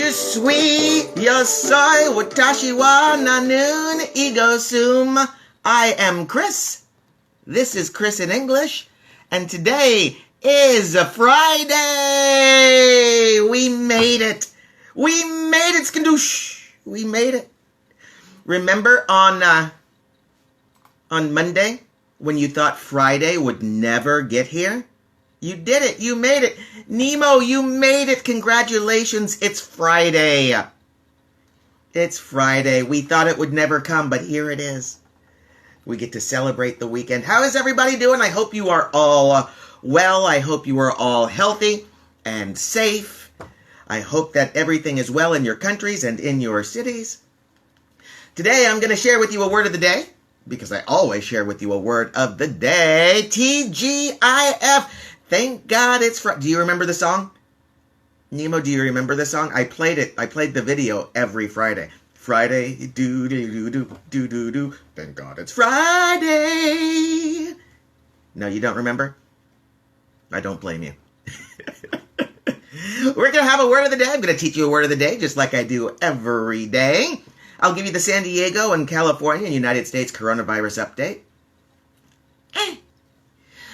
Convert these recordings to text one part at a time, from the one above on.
Je suis, yo soy, watashi wa nanun ego sum. I am Chris. This is Chris in English, and today is a Friday. We made it. We made it, skandoosh. We made it. Remember on Monday when you thought Friday would never get here? You did it. You made it. Nemo, you made it. Congratulations. It's Friday. It's Friday. We thought it would never come, but here it is. We get to celebrate the weekend. How is everybody doing? I hope you are all well. I hope you are all healthy and safe. I hope that everything is well in your countries and in your cities. Today, I'm going to share with you a word of the day, because I always share with you a word of the day. TGIF. Thank God it's Friday. Do you remember the song? Nemo, do you remember the song? I played it. I played the video every Friday. Friday, do. Thank God it's Friday. No, you don't remember? I don't blame you. We're going to have a word of the day. I'm going to teach you a word of the day, just like I do every day. I'll give you the San Diego and California and United States coronavirus update.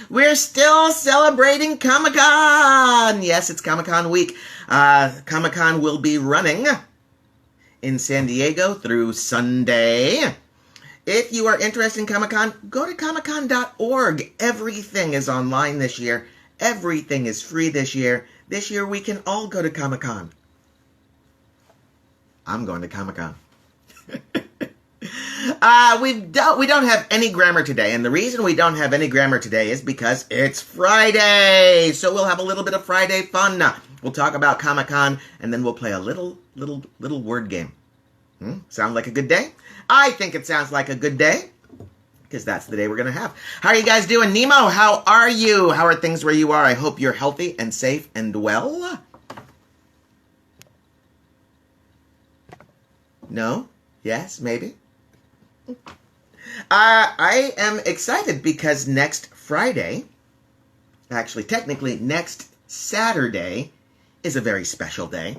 We're still celebrating Comic-Con. Yes, it's Comic-Con week. Comic-Con will be running in San Diego through Sunday. If you are interested in Comic-Con, go to comiccon.org. Everything is online this year. Everything is free this year. This year we can all go to Comic-Con. I'm going to Comic-Con. We don't have any grammar today, and the reason we don't have any grammar today is because it's Friday. So we'll have a little bit of Friday fun. We'll talk about Comic-Con, and then we'll play a little word game. Sound like a good day? I think it sounds like a good day, because that's the day we're going to have. How are you guys doing? Nemo, how are you? How are things where you are? I hope you're healthy and safe and well. No? Yes? Maybe? I am excited because next Friday, actually technically next Saturday, is a very special day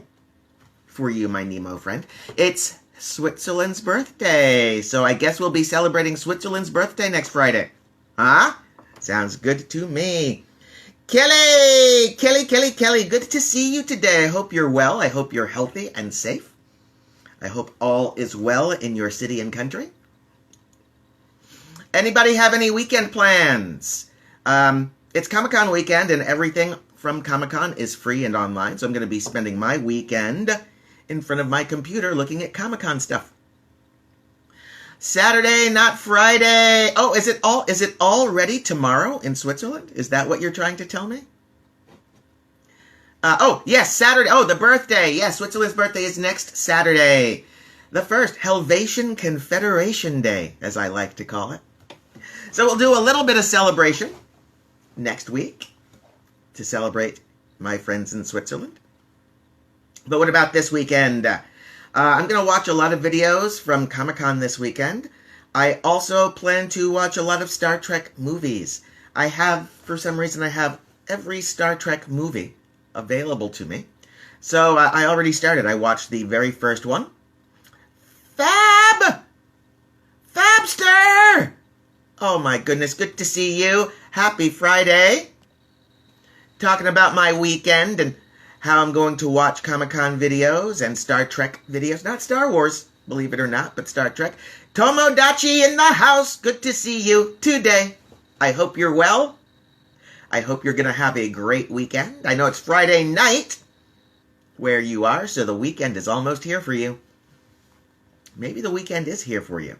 for you, my Nemo friend. It's Switzerland's birthday. So I guess we'll be celebrating Switzerland's birthday next Friday. Huh? Sounds good to me. Kelly, good to see you today. I hope you're well. I hope you're healthy and safe. I hope all is well in your city and country. Anybody have any weekend plans? It's Comic-Con weekend, and everything from Comic-Con is free and online, so I'm going to be spending my weekend in front of my computer looking at Comic-Con stuff. Saturday, not Friday. Oh, is it already tomorrow in Switzerland? Is that what you're trying to tell me? Oh, yes, Saturday. Oh, the birthday. Yes, Switzerland's birthday is next Saturday. The first Helvetian Confederation Day, as I like to call it. So we'll do a little bit of celebration next week to celebrate my friends in Switzerland. But what about this weekend? I'm going to watch a lot of videos from Comic-Con this weekend. I also plan to watch a lot of Star Trek movies. For some reason, I have every Star Trek movie available to me. So I already started. I watched the very first one. Fabster! Oh my goodness, good to see you. Happy Friday. Talking about my weekend and how I'm going to watch Comic-Con videos and Star Trek videos. Not Star Wars, believe it or not, but Star Trek. Tomodachi in the house. Good to see you today. I hope you're well. I hope you're going to have a great weekend. I know it's Friday night where you are, so the weekend is almost here for you. Maybe the weekend is here for you.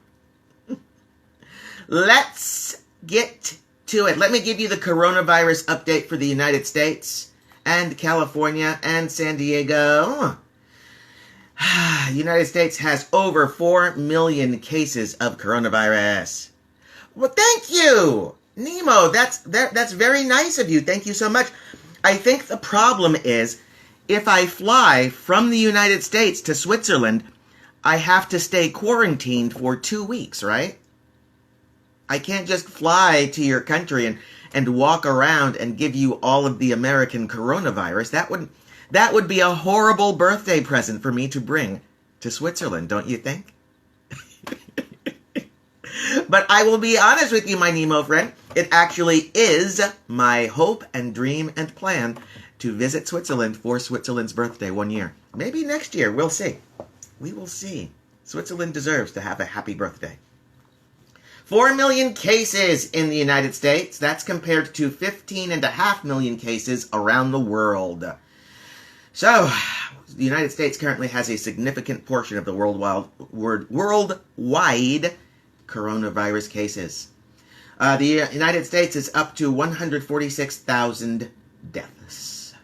Let's get to it. Let me give you the coronavirus update for the United States and California and San Diego. United States has over 4 million cases of coronavirus. Well, thank you, Nemo. That's very nice of you. Thank you so much. I think the problem is if I fly from the United States to Switzerland, I have to stay quarantined for 2 weeks, right? I can't just fly to your country and walk around and give you all of the American coronavirus. That would be a horrible birthday present for me to bring to Switzerland, don't you think? But I will be honest with you, my Nemo friend. It actually is my hope and dream and plan to visit Switzerland for Switzerland's birthday one year. Maybe next year. We'll see. We will see. Switzerland deserves to have a happy birthday. 4 million cases in the United States. That's compared to 15.5 million cases around the world. So, the United States currently has a significant portion of the worldwide coronavirus cases. The United States is up to 146,000 deaths.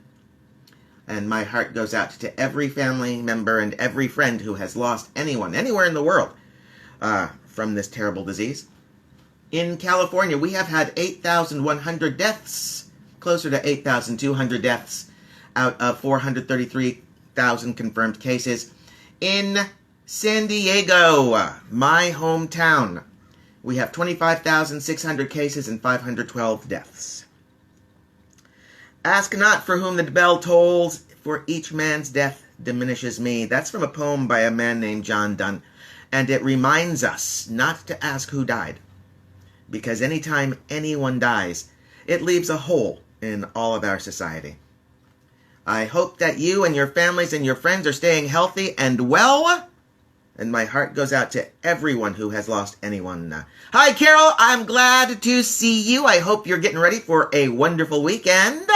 And my heart goes out to every family member and every friend who has lost anyone, anywhere in the world, from this terrible disease. In California, we have had 8,100 deaths, closer to 8,200 deaths out of 433,000 confirmed cases. In San Diego, my hometown, we have 25,600 cases and 512 deaths. Ask not for whom the bell tolls, for each man's death diminishes me. That's from a poem by a man named John Donne, and it reminds us not to ask who died, because anytime anyone dies, it leaves a hole in all of our society. I hope that you and your families and your friends are staying healthy and well, and my heart goes out to everyone who has lost anyone. Hi, Carol. I'm glad to see you. I hope you're getting ready for a wonderful weekend.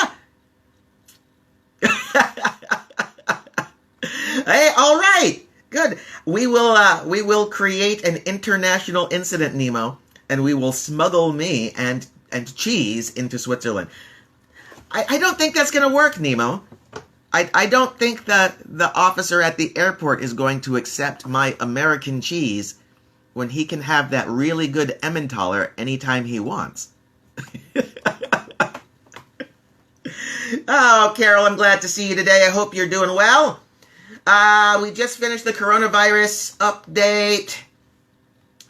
Hey, all right. Good. We will create an international incident, Nemo, and we will smuggle me and cheese into Switzerland. I don't think that's going to work, Nemo. I don't think that the officer at the airport is going to accept my American cheese when he can have that really good Emmentaler anytime he wants. Oh, Carol, I'm glad to see you today. I hope you're doing well. We just finished the coronavirus update.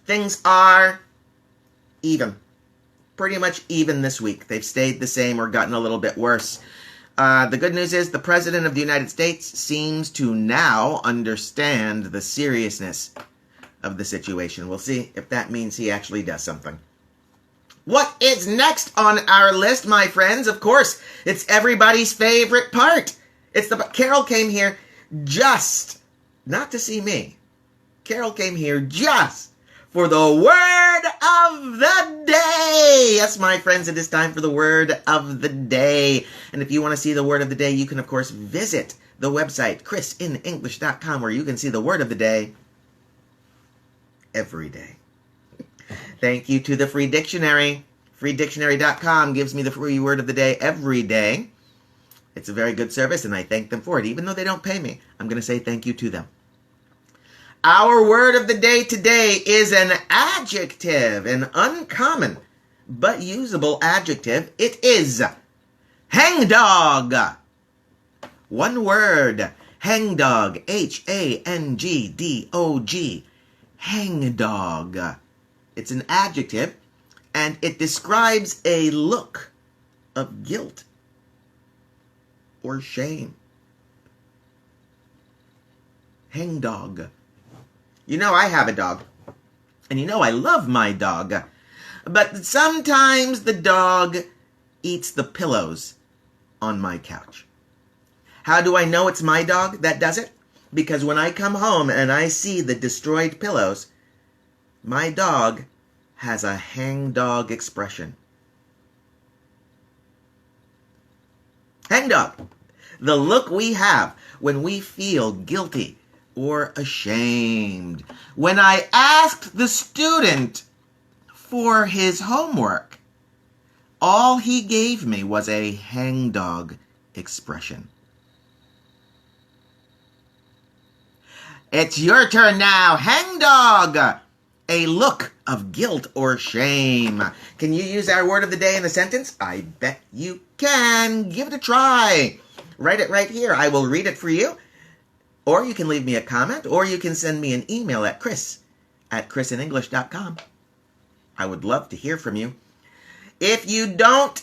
Things are even. Pretty much even this week. They've stayed the same or gotten a little bit worse. The good news is the President of the United States seems to now understand the seriousness of the situation. We'll see if that means he actually does something. What is next on our list, my friends? Of course, it's everybody's favorite part. Carol came here just, not to see me. Carol came here just for the word of the day. Yes, my friends, it is time for the word of the day. And if you want to see the word of the day, you can, of course, visit the website, ChrisinEnglish.com, where you can see the word of the day every day. Thank you to the free dictionary. FreeDictionary.com gives me the free word of the day every day. It's a very good service, and I thank them for it. Even though they don't pay me, I'm going to say thank you to them. Our word of the day today is an adjective, an uncommon but usable adjective. It is hangdog. One word, hangdog, Hangdog. Hangdog. It's an adjective, and it describes a look of guilt or shame. Hangdog. You know I have a dog, and you know I love my dog, but sometimes the dog eats the pillows on my couch. How do I know it's my dog that does it? Because when I come home and I see the destroyed pillows, my dog has a hangdog expression. Hangdog. The look we have when we feel guilty or ashamed. When I asked the student for his homework, all he gave me was a hangdog expression. It's your turn now. Hangdog. A look of guilt or shame. Can you use our word of the day in a sentence? I bet you can. Give it a try. Write it right here. I will read it for you. Or you can leave me a comment, or you can send me an email at chris@chrisinenglish.com. I would love to hear from you. If you don't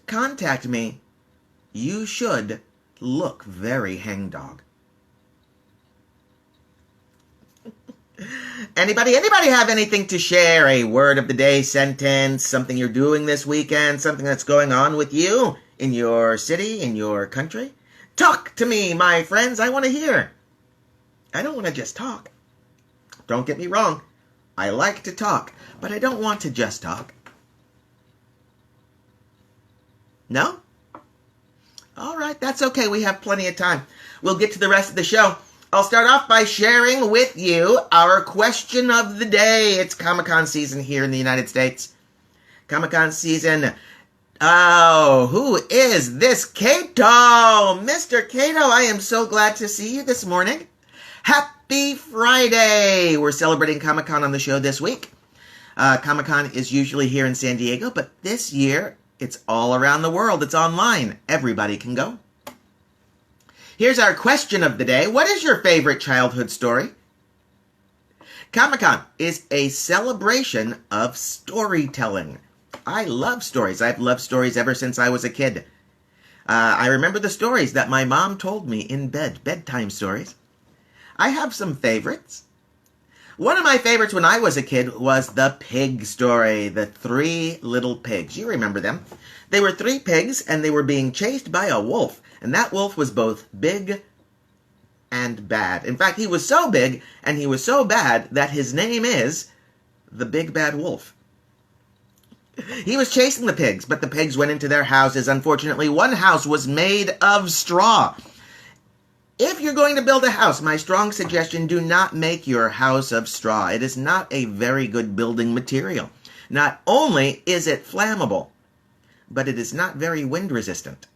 contact me, you should look very hangdog. Anybody have anything to share? A word of the day sentence, something you're doing this weekend, something that's going on with you in your city, in your country? Talk to me, my friends. I want to hear. I don't want to just talk. Don't get me wrong. I like to talk, but I don't want to just talk. No? All right, that's okay. We have plenty of time. We'll get to the rest of the show. I'll start off by sharing with you our question of the day. It's Comic-Con season here in the United States. Comic-Con season. Oh, who is this? Cato! Mr. Cato, I am so glad to see you this morning. Happy Friday! We're celebrating Comic-Con on the show this week. Comic-Con is usually here in San Diego, but this year it's all around the world. It's online. Everybody can go. Here's our question of the day. What is your favorite childhood story? Comic-Con is a celebration of storytelling. I love stories. I've loved stories ever since I was a kid. I remember the stories that my mom told me in bed, bedtime stories. I have some favorites. One of my favorites when I was a kid was the pig story, the 3 little pigs. You remember them. They were 3 pigs, and they were being chased by a wolf. And that wolf was both big and bad. In fact, he was so big and he was so bad that his name is the Big Bad Wolf. He was chasing the pigs, but the pigs went into their houses. Unfortunately, one house was made of straw. If you're going to build a house, my strong suggestion, do not make your house of straw. It is not a very good building material. Not only is it flammable, but it is not very wind resistant.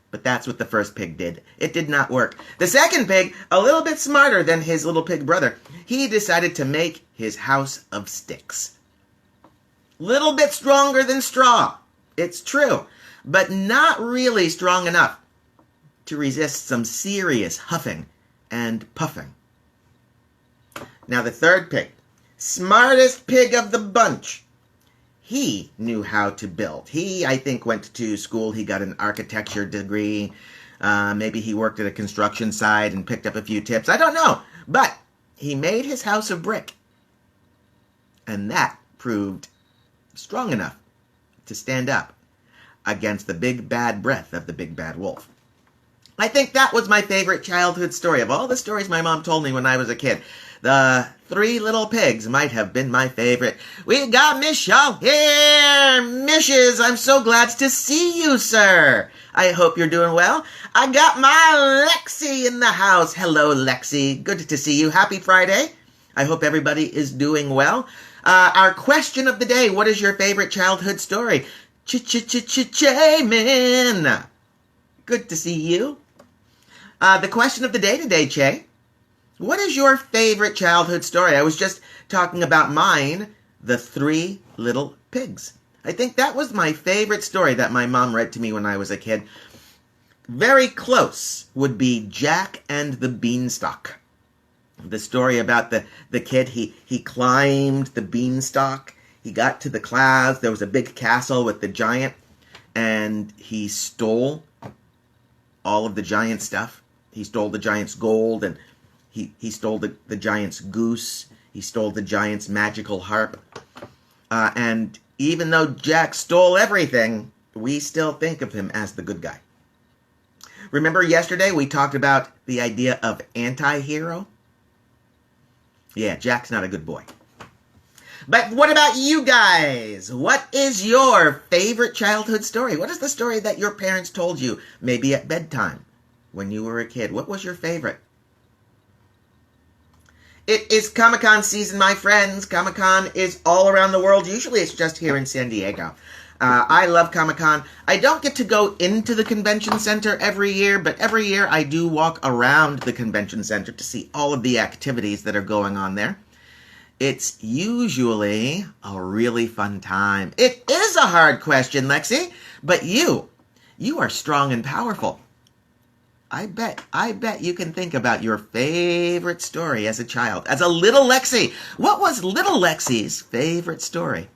But that's what the first pig did. It did not work. The second pig, a little bit smarter than his little pig brother, he decided to make his house of sticks. Little bit stronger than straw. It's true, but not really strong enough to resist some serious huffing and puffing. Now the third pig, smartest pig of the bunch. He knew how to build. He, I think, went to school. He got an architecture degree. Maybe he worked at a construction site and picked up a few tips. I don't know. But he made his house of brick. And that proved strong enough to stand up against the big bad breath of the big bad wolf. I think that was my favorite childhood story. Of all the stories my mom told me when I was a kid, the 3 little pigs might have been my favorite. We got Miss Shaw here. Mishes, I'm so glad to see you, sir. I hope you're doing well. I got my Lexi in the house. Hello, Lexi. Good to see you. Happy Friday. I hope everybody is doing well. Our question of the day, what is your favorite childhood story? Che-man. Good to see you. The question of the day today, Che. What is your favorite childhood story? I was just talking about mine, the 3 little pigs. I think that was my favorite story that my mom read to me when I was a kid. Very close would be Jack and the Beanstalk. The story about the kid, he climbed the beanstalk. He got to the clouds. There was a big castle with the giant, and he stole all of the giant stuff. He stole the giant's gold, and he stole the giant's goose. He stole the giant's magical harp. And even though Jack stole everything, we still think of him as the good guy. Remember yesterday we talked about the idea of anti-hero? Yeah, Jack's not a good boy. But what about you guys? What is your favorite childhood story? What is the story that your parents told you, maybe at bedtime when you were a kid? What was your favorite? It is Comic-Con season, my friends. Comic-Con is all around the world. Usually it's just here in San Diego. I love Comic-Con. I don't get to go into the convention center every year, but every year I do walk around the convention center to see all of the activities that are going on there. It's usually a really fun time. It is a hard question, Lexi, but you are strong and powerful. I bet you can think about your favorite story as a child, as a little Lexi. What was little Lexi's favorite story?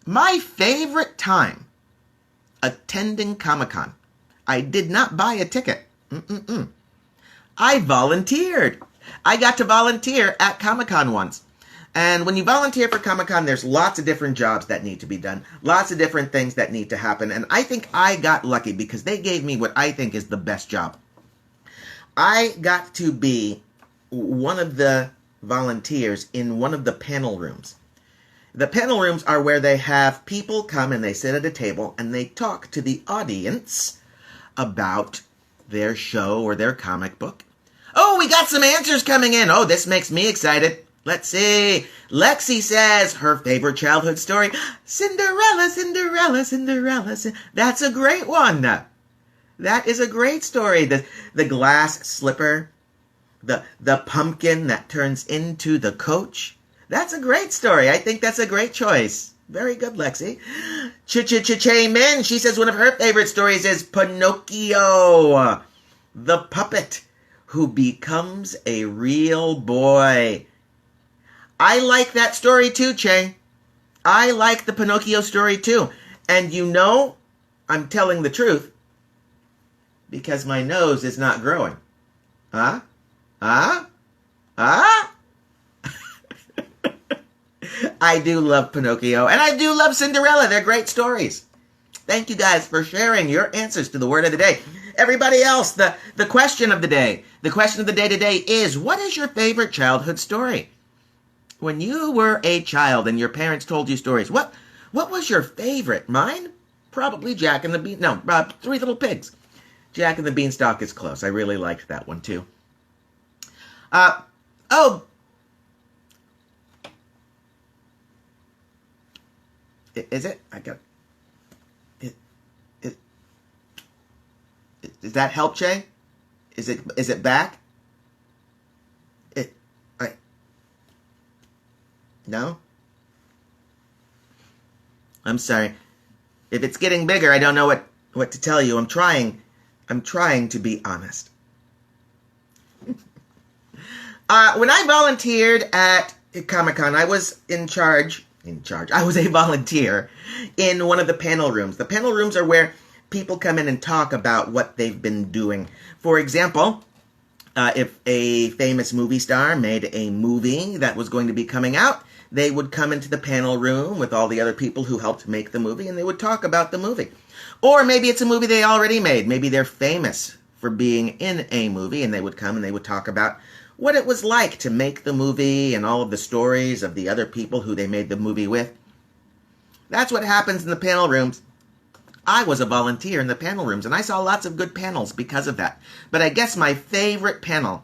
My favorite time attending Comic-Con. I did not buy a ticket. I volunteered. I got to volunteer at Comic-Con once. And when you volunteer for Comic-Con, there's lots of different jobs that need to be done. Lots of different things that need to happen. And I think I got lucky because they gave me what I think is the best job. I got to be one of the volunteers in one of the panel rooms. The panel rooms are where they have people come and they sit at a table and they talk to the audience about their show or their comic book. Oh, we got some answers coming in. Oh, this makes me excited. Let's see. Lexi says her favorite childhood story, Cinderella, Cinderella, Cinderella. That's a great one. That is a great story. The glass slipper, the pumpkin that turns into the coach. That's a great story. I think that's a great choice. Very good, Lexi. Min, she says one of her favorite stories is Pinocchio, the puppet who becomes a real boy. I like that story too, Che. I like the Pinocchio story too. And you know, I'm telling the truth because my nose is not growing. Huh? I do love Pinocchio, and I do love Cinderella. They're great stories. Thank you guys for sharing your answers to the word of the day. Everybody else, the question of the day. The question of the day today is, what is your favorite childhood story? When you were a child and your parents told you stories, what was your favorite? Mine? Probably Jack and the Bean... No, Three Little Pigs. Jack and the Beanstalk is close. I really liked that one, too. Is it? I got... Does that help, Che? Is it back? No? I'm sorry. If it's getting bigger, I don't know what to tell you. I'm trying to be honest. When I volunteered at Comic-Con, I was in charge. I was a volunteer in one of the panel rooms. The panel rooms are where people come in and talk about what they've been doing. For example, if a famous movie star made a movie that was going to be coming out, they would come into the panel room with all the other people who helped make the movie, and they would talk about the movie. Or maybe it's a movie they already made. Maybe they're famous for being in a movie, and they would come and they would talk about what it was like to make the movie and all of the stories of the other people who they made the movie with. That's what happens in the panel rooms. I was a volunteer in the panel rooms, and I saw lots of good panels because of that. But I guess my favorite panel,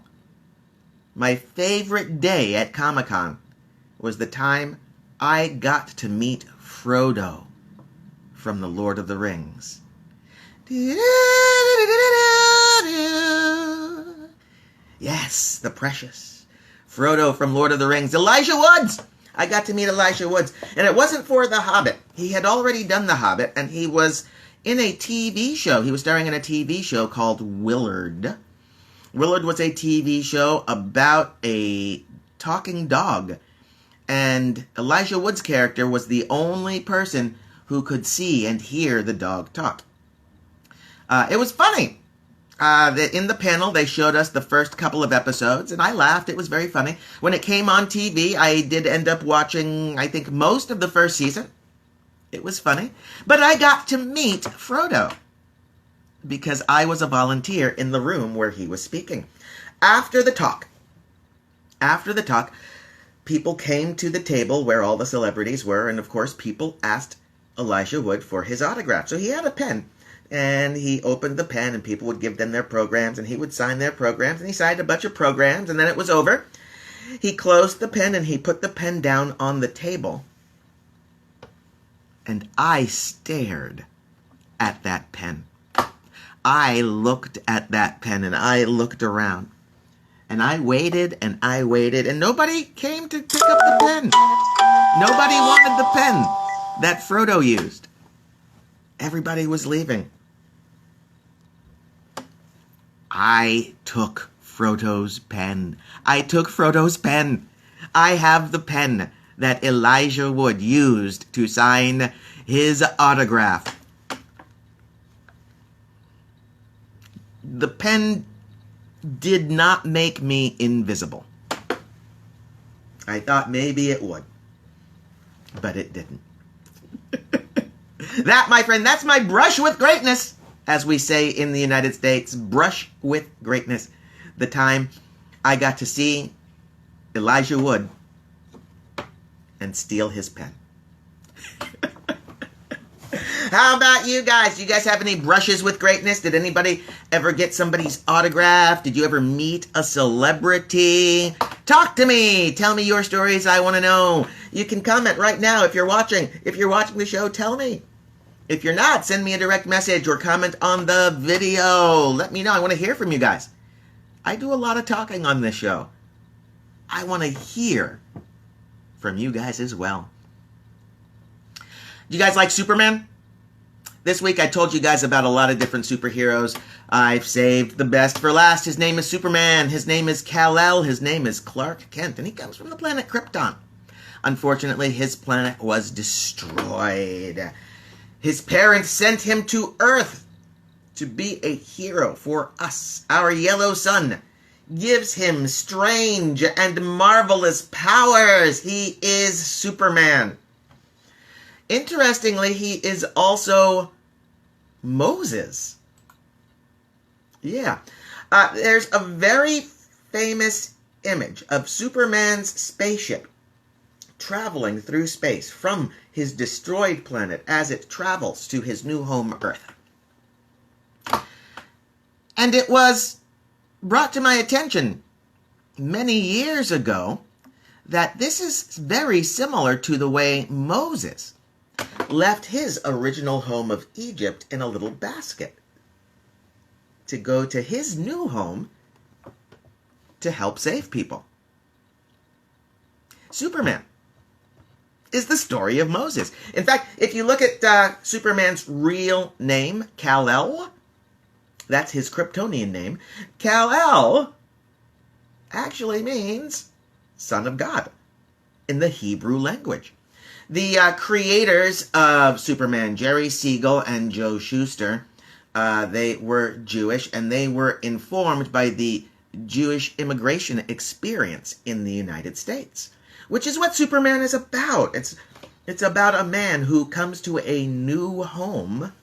my favorite day at Comic-Con, was the time I got to meet Frodo from The Lord of the Rings. Yes, the precious Frodo from Lord of the Rings. Elijah Woods! I got to meet Elijah Woods. And it wasn't for The Hobbit. He had already done The Hobbit, and he was in a TV show. He was starring in a TV show called Willard. Willard was a TV show about a talking dog. And Elijah Wood's character was the only person who could see and hear the dog talk. It was funny. In the panel, they showed us the first couple of episodes, and I laughed. It was very funny. When it came on TV, I did end up watching, I think, most of the first season. It was funny. But I got to meet Frodo because I was a volunteer in the room where he was speaking. After the talk, people came to the table where all the celebrities were, and of course, people asked Elijah Wood for his autograph. So he had a pen. And he opened the pen, and people would give them their programs, and he would sign their programs, and he signed a bunch of programs, and then it was over. He closed the pen, and he put the pen down on the table. And I stared at that pen. I looked at that pen, and I looked around. And I waited, and nobody came to pick up the pen. Nobody wanted the pen that Frodo used. Everybody was leaving. I took Frodo's pen. I have the pen that Elijah Wood used to sign his autograph. the pen did not make me invisible. I thought maybe it would, but it didn't. That, my friend, that's my brush with greatness, as we say in the United States. Brush with greatness. The time I got to see Elijah Wood and steal his pen. How about you guys? Do you guys have any brushes with greatness? Did anybody ever get somebody's autograph? Did you ever meet a celebrity? Talk to me. Tell me your stories. I want to know. You can comment right now if you're watching. If you're watching the show, tell me. If you're not, send me a direct message or comment on the video. Let me know. I want to hear from you guys. I do a lot of talking on this show. I want to hear from you guys as well. Do you guys like Superman? This week I told you guys about a lot of different superheroes. I've saved the best for last. His name is Superman. His name is Kal-El. His name is Clark Kent. And he comes from the planet Krypton. Unfortunately, his planet was destroyed. His parents sent him to Earth to be a hero for us. Our yellow sun gives him strange and marvelous powers. He is Superman. Interestingly, he is also Moses. Yeah. There's a very famous image of Superman's spaceship traveling through space from his destroyed planet as it travels to his new home, Earth. And it was brought to my attention many years ago that this is very similar to the way Moses left his original home of Egypt in a little basket to go to his new home to help save people. Superman is the story of Moses. In fact, if you look at Superman's real name, Kal-El, that's his Kryptonian name, Kal-El actually means son of God in the Hebrew language. The creators of Superman, Jerry Siegel and Joe Shuster, they were Jewish, and they were informed by the Jewish immigration experience in the United States, which is what Superman is about. It's about a man who comes to a new home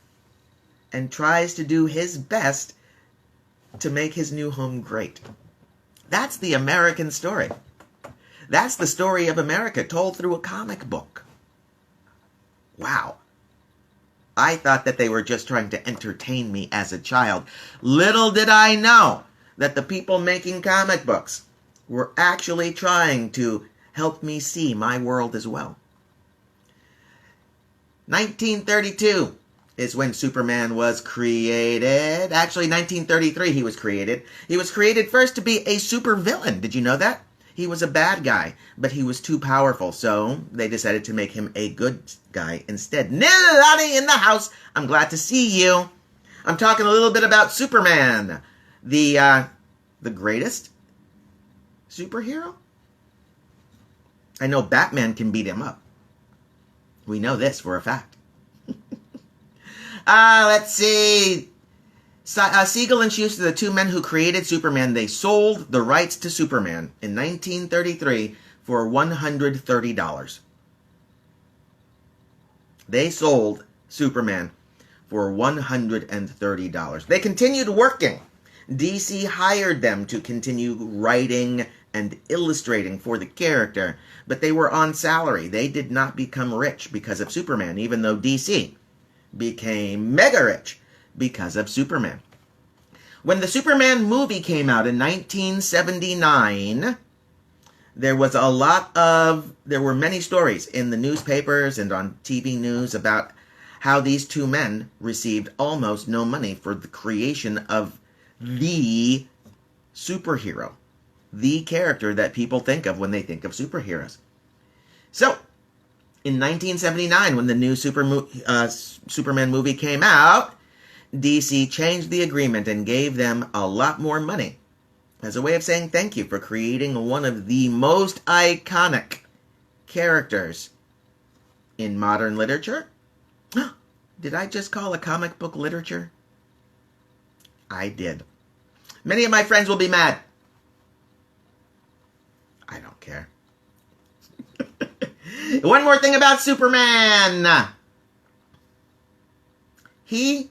and tries to do his best to make his new home great. That's the American story. That's the story of America told through a comic book. Wow. I thought that they were just trying to entertain me as a child. Little did I know that the people making comic books were actually trying to help me see my world as well. 1932 is when Superman was created. Actually, 1933 he was created. He was created first to be a supervillain. Did you know that? He was a bad guy, but he was too powerful, so they decided to make him a good guy instead. Nilani in the house. I'm glad to see you. I'm talking a little bit about Superman, the greatest superhero. I know Batman can beat him up. We know this for a fact. Let's see. Siegel and Schuster, the two men who created Superman, they sold the rights to Superman in 1933 for $130. They sold Superman for $130. They continued working. DC hired them to continue writing and illustrating for the character, but they were on salary. They did not become rich because of Superman, even though DC became mega rich because of Superman. When the Superman movie came out in 1979, there were many stories in the newspapers and on TV news about how these two men received almost no money for the creation of the superhero, the character that people think of when they think of superheroes. So, in 1979, when the new Superman movie came out, DC changed the agreement and gave them a lot more money as a way of saying thank you for creating one of the most iconic characters in modern literature. Did I just call a comic book literature? I did. Many of my friends will be mad. I don't care. One more thing about Superman. He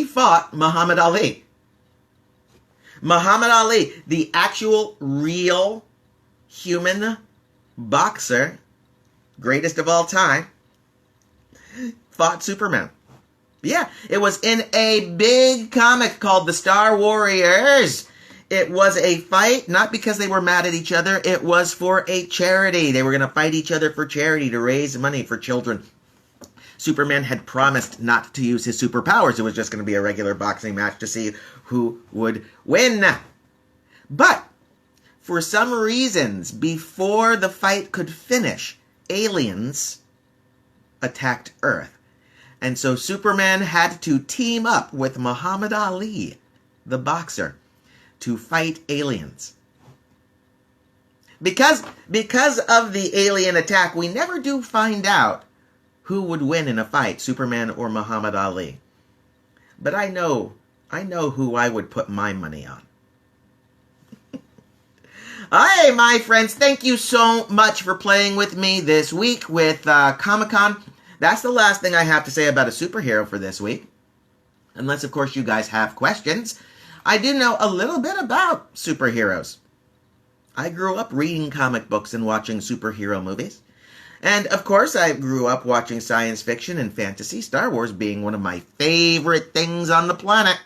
fought Muhammad Ali. Muhammad Ali, the actual real human boxer, greatest of all time, fought Superman. Yeah, it was in a big comic called The Star Warriors. It was a fight, not because they were mad at each other. It was for a charity. They were going to fight each other for charity to raise money for children. Superman had promised not to use his superpowers. It was just going to be a regular boxing match to see who would win. But for some reasons, before the fight could finish, aliens attacked Earth. And so Superman had to team up with Muhammad Ali, the boxer, to fight aliens. Because of the alien attack, we never do find out who would win in a fight, Superman or Muhammad Ali. But I know who I would put my money on. Hey, my friends, thank you so much for playing with me this week with Comic-Con. That's the last thing I have to say about a superhero for this week. Unless, of course, you guys have questions. I do know a little bit about superheroes. I grew up reading comic books and watching superhero movies. And, of course, I grew up watching science fiction and fantasy, Star Wars being one of my favorite things on the planet.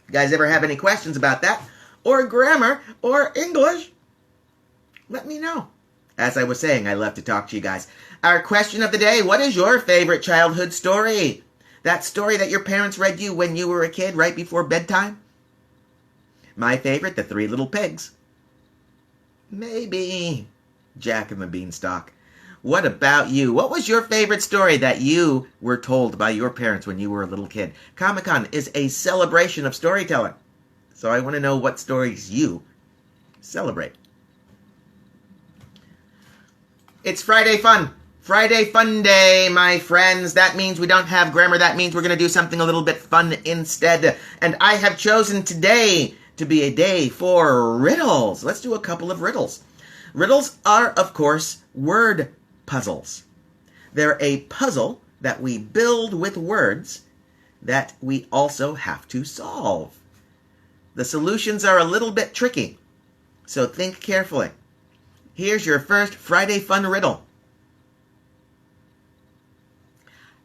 You guys ever have any questions about that? Or grammar? Or English? Let me know. As I was saying, I love to talk to you guys. Our question of the day, what is your favorite childhood story? That story that your parents read you when you were a kid right before bedtime? My favorite, The Three Little Pigs. Maybe Jack and the Beanstalk. What about you? What was your favorite story that you were told by your parents when you were a little kid? Comic-Con is a celebration of storytelling. So I want to know what stories you celebrate. It's Friday Fun. Friday Fun Day, my friends. That means we don't have grammar. That means we're going to do something a little bit fun instead. And I have chosen today to be a day for riddles. Let's do a couple of riddles. Riddles are, of course, word puzzles. They're a puzzle that we build with words that we also have to solve. The solutions are a little bit tricky, so think carefully. Here's your first Friday Fun riddle.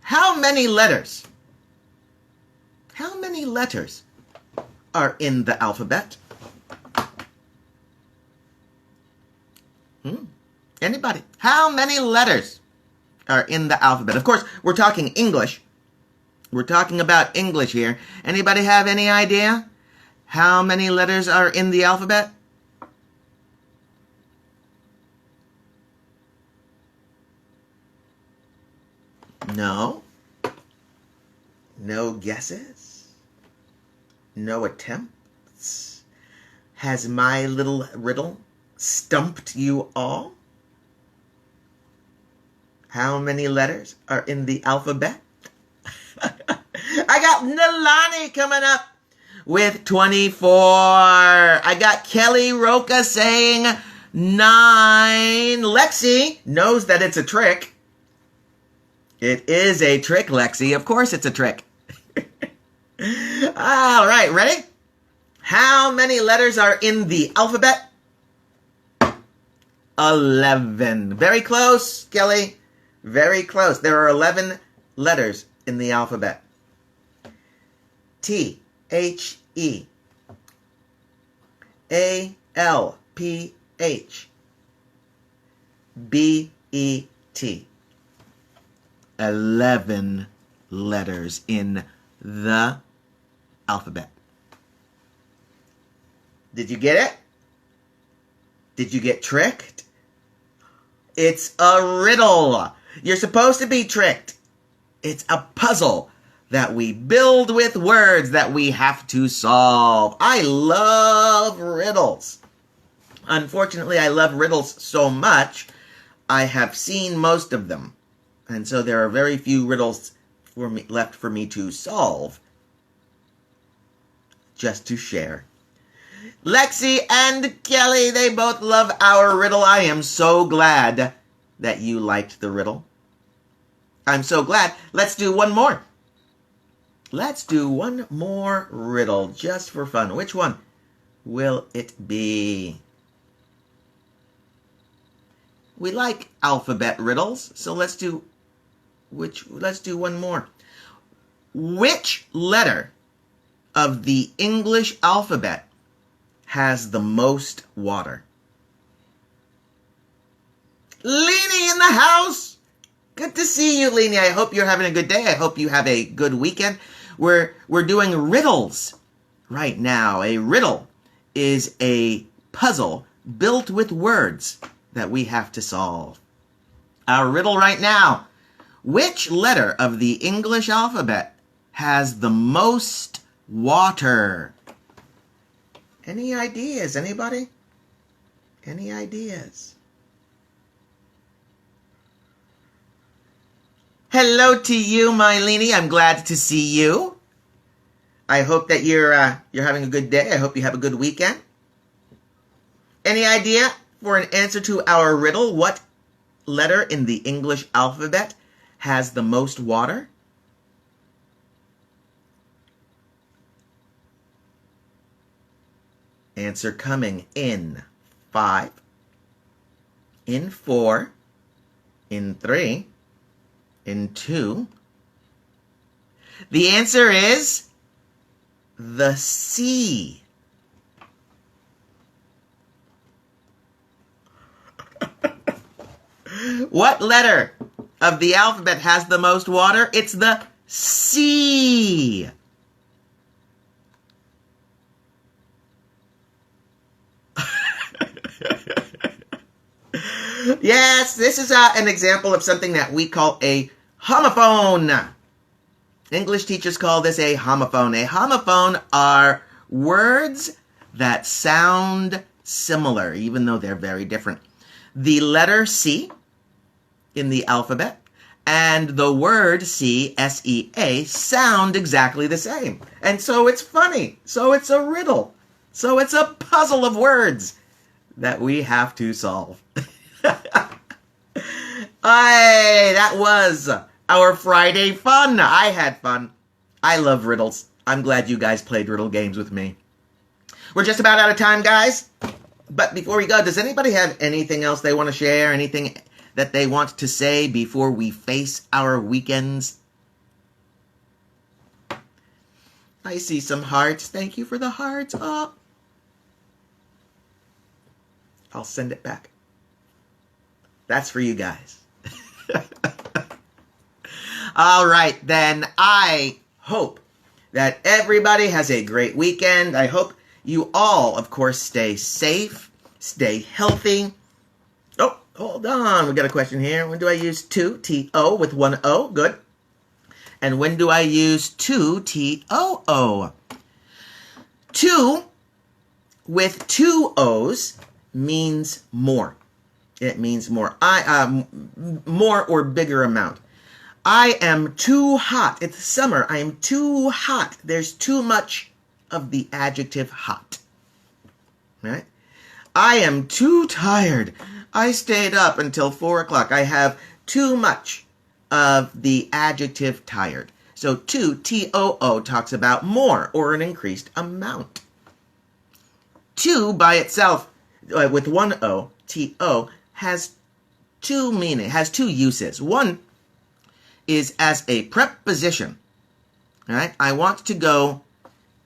How many letters are in the alphabet? Anybody? How many letters are in the alphabet? Of course, we're talking English. We're talking about English here. Anybody have any idea how many letters are in the alphabet? No? No guesses? No attempts? Has my little riddle stumped you all? How many letters are in the alphabet? I got Nalani coming up with 24. I got Kelly Roca saying 9. Lexi knows that it's a trick. It is a trick, Lexi. Of course it's a trick. All right, ready? How many letters are in the alphabet? 11. Very close, Kelly. Very close. There are 11 letters in the alphabet. T, H, E, A, L, P, H, B, E, T. 11 letters in the alphabet. Did you get it? Did you get tricked? It's a riddle. You're supposed to be tricked. It's a puzzle that we build with words that we have to solve. I love riddles. Unfortunately, I love riddles so much, I have seen most of them. And so there are very few riddles left for me to solve. just to share. Lexi and Kelly, they both love our riddle. I am so glad that you liked the riddle. I'm so glad. Let's do one more. Let's do one more riddle just for fun. Which one will it be? We like alphabet riddles, so let's do one more. Which letter of the English alphabet has the most water? Leanie in the house. Good to see you, Leanie. I hope you're having a good day. I hope you have a good weekend. We're doing riddles right now. A riddle is a puzzle built with words that we have to solve. Our riddle right now. Which letter of the English alphabet has the most water? Any ideas? Anybody? Any ideas? Hello to you, my Leanie. I'm glad to see you. I hope that you're having a good day. I hope you have a good weekend. Any idea for an answer to our riddle? What letter in the English alphabet has the most water? Answer coming in 5, in 4, in 3, in 2. The answer is the C. What letter of the alphabet has the most water? It's the C. Yes, this is an example of something that we call a homophone. English teachers call this a homophone. A homophone are words that sound similar, even though they're very different. The letter C in the alphabet and the word C, S-E-A, sound exactly the same. And so it's funny. So it's a riddle. So it's a puzzle of words that we have to solve. Hey, that was our Friday fun. I had fun. I love riddles. I'm glad you guys played riddle games with me. We're just about out of time, guys. But before we go, does anybody have anything else they want to share? Anything that they want to say before we face our weekends? I see some hearts. Thank you for the hearts. Oh. I'll send it back. That's for you guys. All right, then. I hope that everybody has a great weekend. I hope you all, of course, stay safe, stay healthy. Oh, hold on. We got a question here. When do I use to, T-O, with one O? Good. And when do I use to, T-O-O? To, with two O's, means more. It means more. More or bigger amount. I am too hot. It's summer. I am too hot. There's too much of the adjective hot. Right? I am too tired. I stayed up until 4 o'clock. I have too much of the adjective tired. So to, T-O-O, talks about more or an increased amount. To by itself, with one O, T-O, has two meanings, has two uses. One is as a preposition. All right? I want to go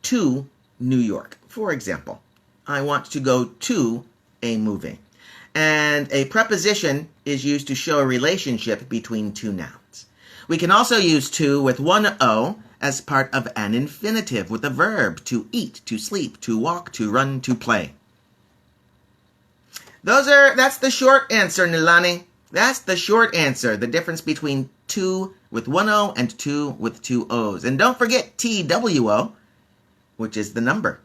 to New York, for example. I want to go to a movie. And a preposition is used to show a relationship between two nouns. We can also use to with one O as part of an infinitive with a verb: to eat, to sleep, to walk, to run, to play. That's the short answer, Nilani. That's the short answer. The difference between to with one O and to with two O's. And don't forget TWO, which is the number.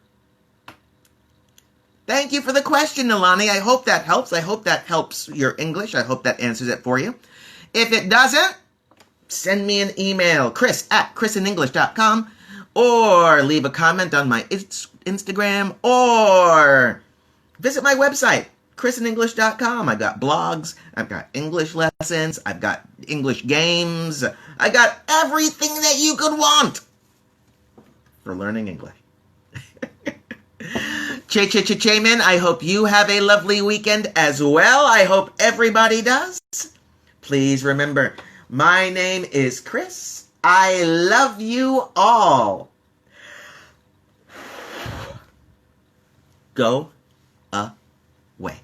Thank you for the question, Nilani. I hope that helps. I hope that helps your English. I hope that answers it for you. If it doesn't, send me an email, chris@chrisinenglish.com, or leave a comment on my Instagram, or visit my website, ChrisinEnglish.com. I've got blogs, I've got English lessons, I've got English games, I got everything that you could want for learning English. Che-che-che-che-min, I hope you have a lovely weekend as well. I hope everybody does. Please remember, my name is Chris. I love you all. Go away.